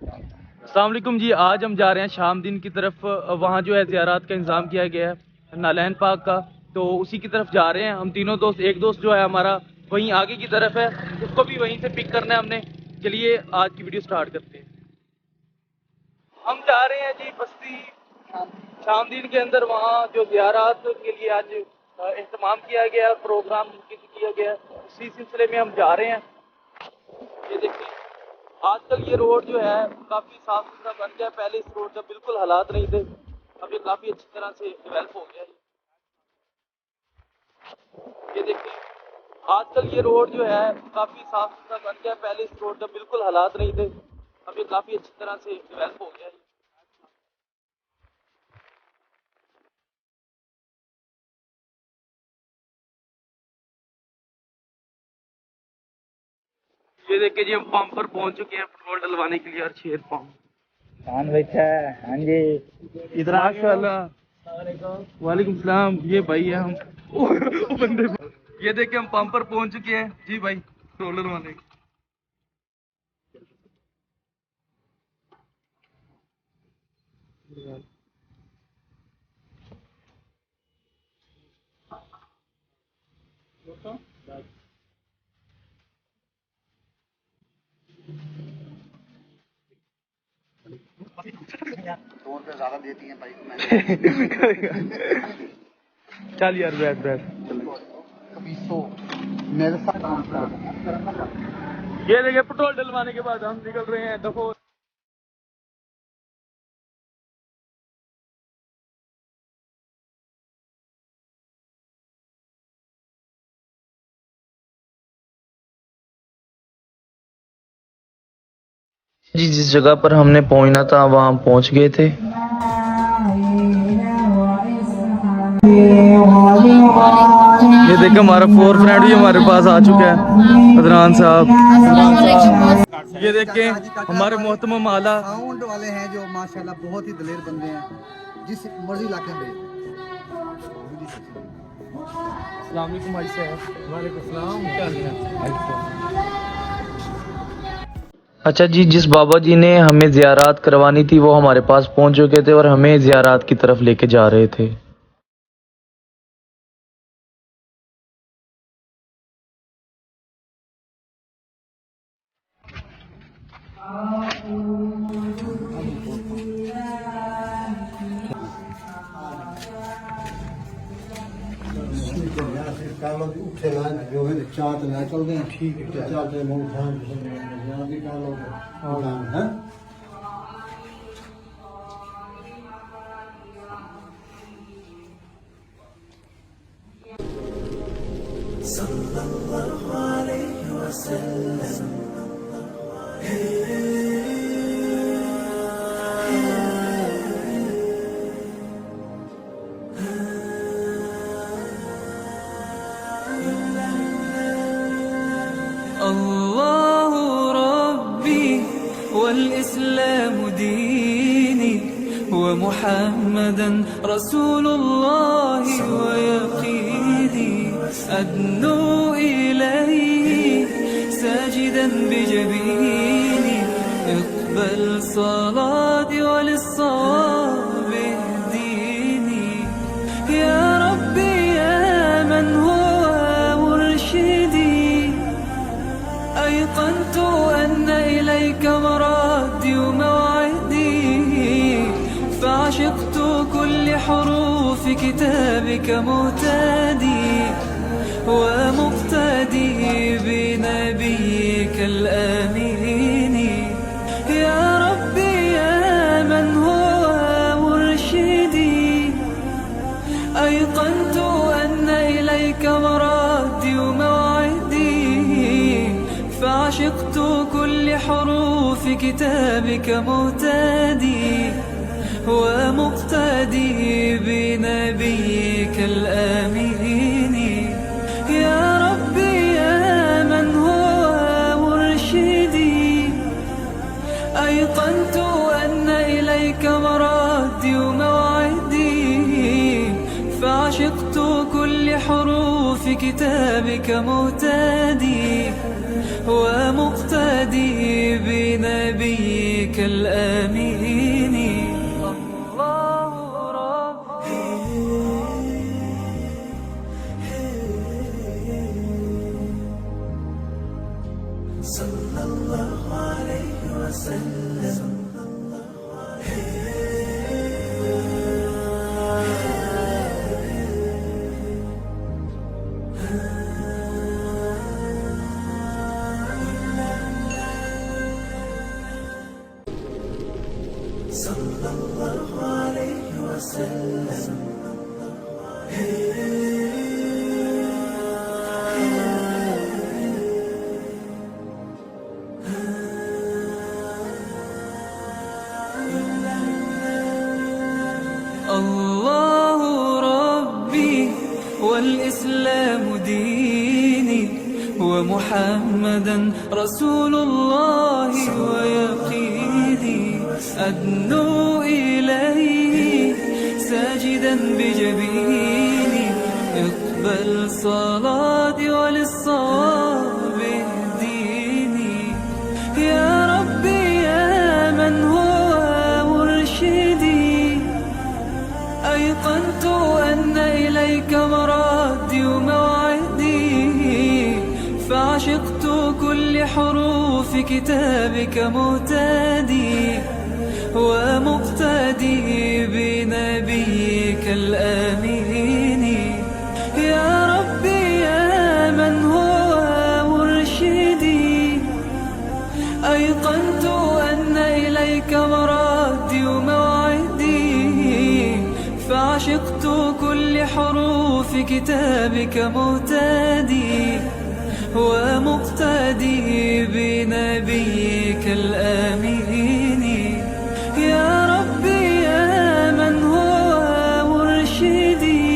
अस्सलाम वालेकुम जी। आज हम जा रहे हैं शाम दिन की तरफ। वहाँ जो है ज़ियारत का इंतज़ाम किया गया है नालैन पाक का, तो उसी की तरफ जा रहे हैं हम तीनों दोस्त। एक दोस्त जो है हमारा वहीं आगे की तरफ है, उसको भी वहीं से पिक करना है हमने। चलिए आज की वीडियो स्टार्ट करते हैं। हम जा रहे हैं जी बस्ती शाम दिन के अंदर। वहाँ जो ज़ियारत के लिए आज एहतमाम किया गया है, प्रोग्राम किया गया है, उसी सिलसिले में हम जा रहे हैं। ये देखिए आजकल ये रोड जो है काफ़ी साफ सुथरा बन गया है। पहले इस रोड का बिल्कुल हालात नहीं थे, अब ये काफ़ी अच्छी तरह से डेवलप हो गया है। ये देखिए आजकल ये रोड जो है काफ़ी साफ सुथरा बन गया है। पहले इस रोड का बिल्कुल हालात नहीं थे, अब ये काफ़ी अच्छी तरह से डेवलप हो गया है। ये देखिए जी हम पंप पर पहुंच चुके हैं पेट्रोल डलवाने के लिए। शेर पंप कौन बैठा है? हाँ जी, इधर माशाल्लाह। वालेकुम सलाम। ये भाई है हम ओ बंदे। ये देखिए हम पंप पर पहुंच चुके हैं जी भाई पेट्रोल डलवाने। ₹2 ज्यादा देती हैं भाई। चल यार बैठ बैठ। कभी 100 मेरे साथ काम करा। ये देखिए पेट्रोल डलवाने के बाद हम निकल रहे हैं दफो। जी जिस जगह पर हमने पहुंचना था वहां पहुंच गए थे। ये देखिए हमारा फोर फ्रेंड भी हमारे पास आ चुका है, अदनान साहब। ये देखिए हमारे मोहतरम आला साउंड वाले हैं जो माशाल्लाह बहुत ही दलेर बंदे हैं, जिस मर्जी इलाके में। अस्सलाम वालेकुम भाई साहब। वालेकुम सलाम। क्या हाल है? अच्छा जी, जिस बाबा जी ने हमें ज़ियारत करवानी थी वो हमारे पास पहुंच चुके थे और हमें ज़ियारत की तरफ लेके जा रहे थे। उठे ना जो है चार तो ना चल गए। ठीक है चार तो मुंह ध्यान भी कर लो और हैं। الله ربي والإسلام ديني ومحمدا رسول الله ويقيني أدنو إليه ساجدا بجبيني اقبل صلاتي وللصواب اهديني يا ربي يا من هو مرشدي أيقنت أن إليك مرادي وموعدي فعشقت كل حروف كتابك مهتدي ومقتدي بنبيك الآمين يا ربي يا من هو مرشدي أيقنت أن إليك مرادي وموعدي فعشقت كل حروف كتابك مهتدي ومقتدي بنبيك الآمين يا ربي يا من هو مرشدي أيقنت أن إليك مرادي وموعدي فعشقت كل حروف كتابك مهتدي ومقتدي بنبيك الآمين. الله ربي صلى الله عليه وسلم. صلى الله عليه وسلم. الله ربي والإسلام ديني ومحمدا رسول الله ويقيني. أدنو إليه ساجدا بجبيني. اقبل صلاتي وللصواب اهديني. يا ربي يا من هو مرشدي، أيقنت أن إليك مرادي وموعدي، فعشقت كل حروف كتابك مهتدي ومقتدي بنبيك الآمين. يا ربي يا من هو مرشدي، أيقنت أن إليك مرادي وموعدي، فعشقت كل حروف كتابك مهتدي ومقتدي بنبيك الآمين. يا ربي يا من هو مرشدي،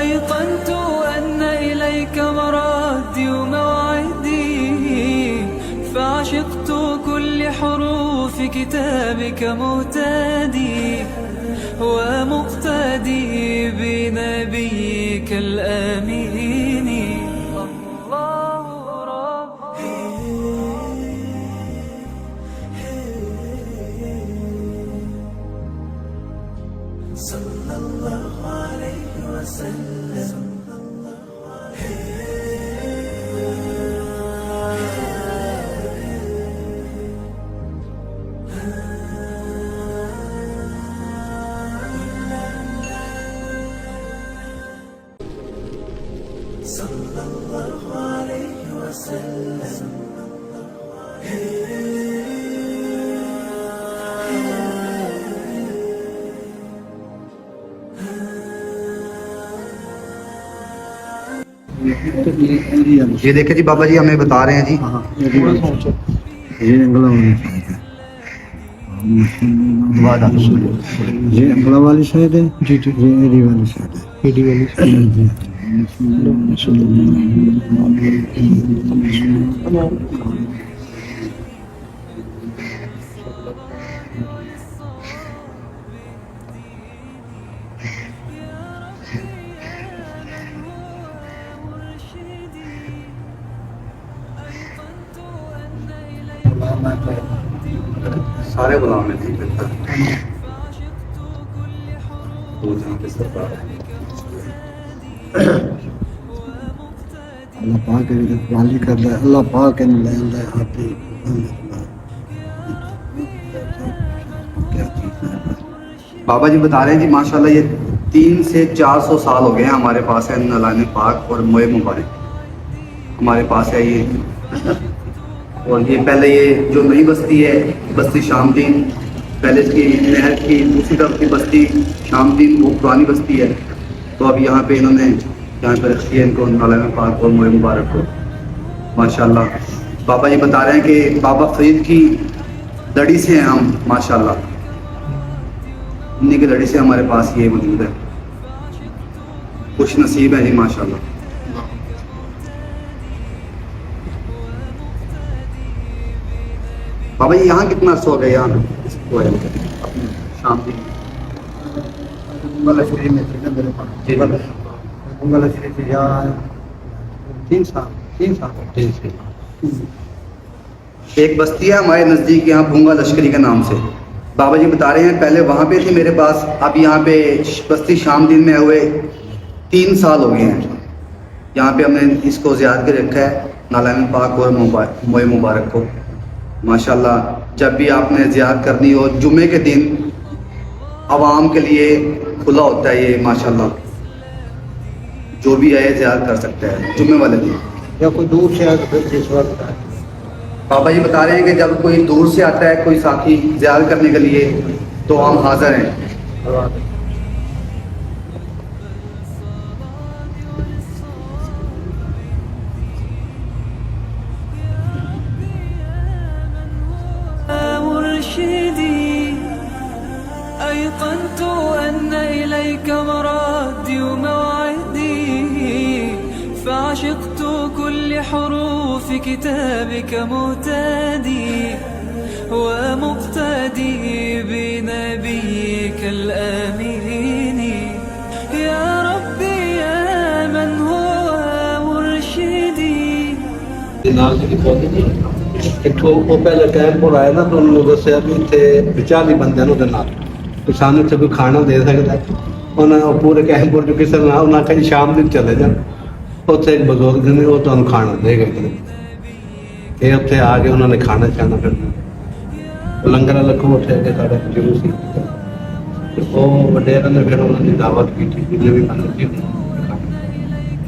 أيقنت أن إليك مرادي وموعدي، فعشقت كل حروف كتابك مهتدي ومقتدي بنبيك الآمين. الله ربي صلى الله عليه وسلم. صلى الله عليه وسلم. ये देखे जी बाबा जी हमें बता रहे हैं जी। ये अंगला वाली साइड है जी जी। ये एडी वाली साइड है। एडी वाली साइड जी। सारे गुलाम में थी वो जहाँ पे सरकार अल्लाह पाक के वाली कर दे। अल्लाह पाक के ले ले आपकी बाबा जी बता रहे हैं जी माशाल्लाह ये 300 से 400 साल हो गए हैं हमारे पास है नलाने पाक और मोए मुबारक हमारे पास है ये। और ये पहले ये जो नई बस्ती है बस्ती शामदीन, पहले इसकी नहर की दूसरी तरफ की बस्ती शामदीन वो पुरानी बस्ती है। तो अब यहाँ पे इन्होंने यहाँ पर रखी है इनको नलाने पाक और मोए मुबारक को माशाल्लाह। बाबा जी बता रहे हैं कि बाबा फरीद की लड़ी से हैं हम माशाल्लाह, उन्हीं की लड़ी से हमारे पास ये मौजूद है। खुश नसीब है जी माशाल्लाह। बाबा जी यहाँ कितना अर्सा हो गया यहाँ शाम की मंगल शरीफ में थे ना मेरे पास। मंगल शरीफ यहाँ 3 साल एक बस्ती है हमारे नज़दीक यहाँ भूंगा लश्करी के नाम से। बाबा जी बता रहे हैं पहले वहाँ पे थी मेरे पास, अब यहाँ पे बस्ती शाम दिन में हुए 3 साल हो गए हैं। यहाँ पे हमने इसको ज़ियारत के रखा है, नालान पाक और मोए मुबारक को। माशाल्लाह जब भी आपने ज़ियारत करनी हो जुम्मे के दिन आवाम के लिए खुला होता है ये, माशाल्लाह जो भी आए ज़ियारत कर सकता है जुम्मे वाले दिन। या कोई दूर से आए तो फिर किस वक्त आए। बाबा जी बता रहे हैं कि जब कोई दूर से आता है कोई साथी ज़ियारत करने के लिए तो हम हाज़िर हैं। مرشدي أيقنت أن إليك مرادي وموعدي فعشقت كل حروف كتابك مهتدي ومقتدي بنبيك الآمين يا ربي يا من هو مرشدي। इत्थों वो पहले कैंप पर आए ना तो उन्होंने दसिया भी इतने 40 बंदे तो सानू इतने कोई खाना दे सकता है। उन्होंने पूरे कैंप पर जो किसी ने उन्हें कहीं शाम दिन चले जाए उत्थे एक बुजुर्ग ने वो तुम खाना देगा ये उत्थे आ के उन्होंने खाना खाना फिर लंगर लखो उठे के साढ़े जुलूस वो वडेरा ने फिर उन्होंने दावत की थी जिन्हें भी खाना थी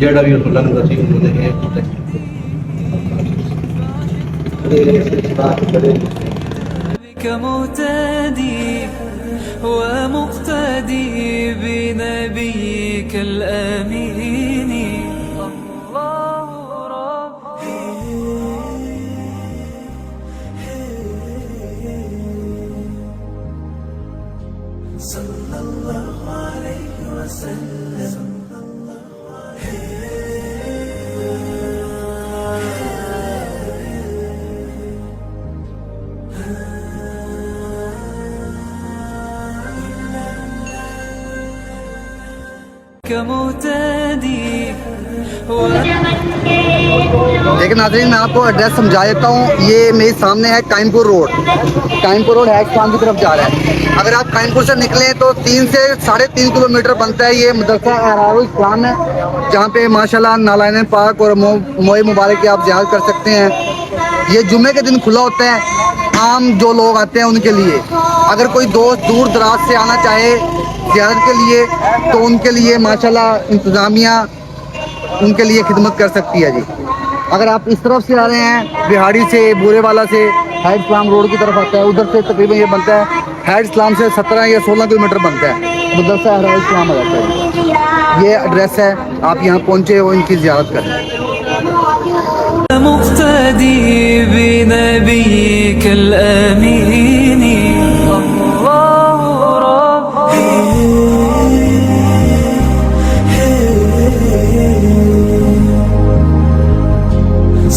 जेड़ा भी उस लंगर थी उन्होंने بك مهتدي ومقتدي بنبيك الآمين الله ربي صلى الله عليه وسلم लेकिन नाज़रीन मैं आपको एड्रेस समझा देता हूँ। ये मेरे सामने है काइमपुर रोड है शाम की तरफ जा रहा है। अगर आप काइमपुर से निकलें तो 3 से 3.5 किलोमीटर बनता है। ये मदरसा अहरारुल इस्लाम है जहाँ पे माशाल्लाह नालान पाक और मोए मुबारक की आप ज़ियारत कर सकते हैं। ये जुम्मे के दिन खुला होता है आम जो लोग आते हैं उनके लिए। अगर कोई दोस्त दूर दराज से आना चाहे ज़ियारत के लिए तो उनके लिए माशाल्लाह इंतज़ामिया उनके लिए खिदमत कर सकती है जी। अगर आप इस तरफ से आ रहे हैं बिहाड़ी से बूरेवाला से हैड इस्लाम रोड की तरफ आता है, उधर से तकरीबन ये बनता है हैड इस्लाम से 17 या 16 किलोमीटर बनता है, मदरसा अहरारुल इस्लाम आ जाता है। ये एड्रेस है, आप यहाँ पहुँचे हो इनकी ज़ियारत करें। مقتدي بنبيك الآمين الله ربي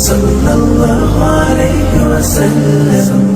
صلى الله عليه وسلم